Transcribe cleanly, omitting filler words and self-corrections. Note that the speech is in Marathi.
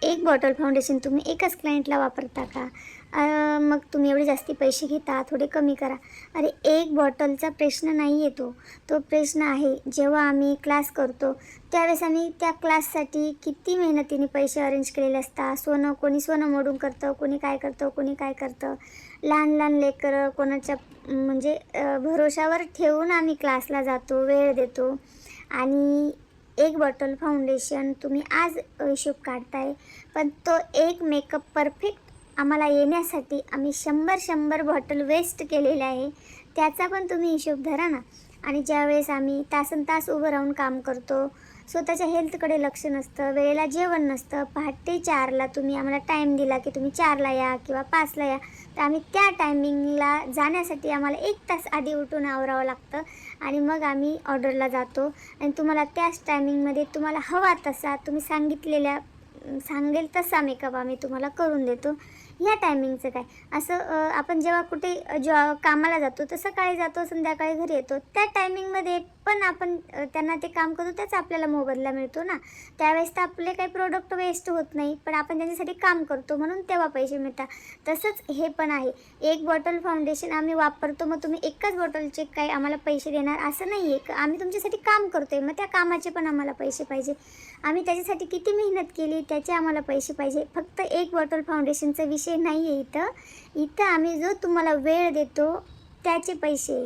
एक बॉटल फाउंडेशन तुम्ही एकाच क्लायंटला वापरता का? मग तुम्ही एवढे जास्ती पैसे घेता, थोडे कमी करा. अरे एक बॉटलचा प्रश्न नाही आहे तो. तो प्रश्न आहे जेव्हा आम्ही क्लास करतो त्यावेळेस आम्ही त्या क्लाससाठी किती मेहनतीने पैसे अरेंज केलेले असतात. कोणी सोनं मोडून करतं, कोणी काय करतं, कोणी काय करतं. लहान लहान लेकरं कोणाच्या म्हणजे भरोशावर ठेवून आम्ही क्लासला जातो, वेळ देतो आणि एक बॉटल फाउंडेशन तुम्ही आज हिशोब काढताय, पण तो एक मेकअप परफेक्ट आम्हाला येण्यासाठी आम्ही 100 बॉटल वेस्ट केलेले आहे. त्याचा पण तुम्ही हिशोब धरा ना. आणि ज्यावेळेस आम्ही तासनतास उभं राहून काम करतो, स्वतःच्या हेल्थकडे लक्ष नसतं, वेळेला जेवण नसतं. पहाटे 4ला तुम्ही आम्हाला टाईम दिला, की तुम्ही 4ला या किंवा 5ला या, तर आम्ही त्या टायमिंगला जाण्यासाठी आम्हाला 1 तास आधी उठून आवरावं लागतं आणि मग आम्ही ऑर्डरला जातो आणि तुम्हाला त्याच टायमिंगमध्ये तुम्हाला हवा तसा तुम्ही सांगेल तसा मेकअप आम्ही तुम्हाला करून देतो. ह्या टायमिंगचं काय असं आपण जेव्हा कुठे कामाला जातो तर सकाळी जातो, संध्याकाळी घरी येतो. त्या टायमिंगमध्ये पण आपण त्यांना ते काम करतो त्याचा आपल्याला मोबदला मिळतो ना. त्यावेळेस तर आपले काही प्रोडक्ट वेस्ट होत नाही, पण आपण त्यांच्यासाठी काम करतो म्हणून तेव्हा पैसे मिळतात. तसंच हे पण आहे. एक बॉटल फाउंडेशन आम्ही वापरतो, मग तुम्ही एकाच बॉटलचे काय आम्हाला पैसे देणार असं नाही आहे. आम्ही तुमच्यासाठी काम करतो आहे, मग त्या कामाचे पण आम्हाला पैसे पाहिजे. आम्ही त्याच्यासाठी किती मेहनत केली त्याचे आम्हाला पैसे पाहिजे. फक्त एक बॉटल फाउंडेशनचा विषय नाही आहे इथं. इथं आम्ही जो तुम्हाला वेळ देतो त्याचे पैसे.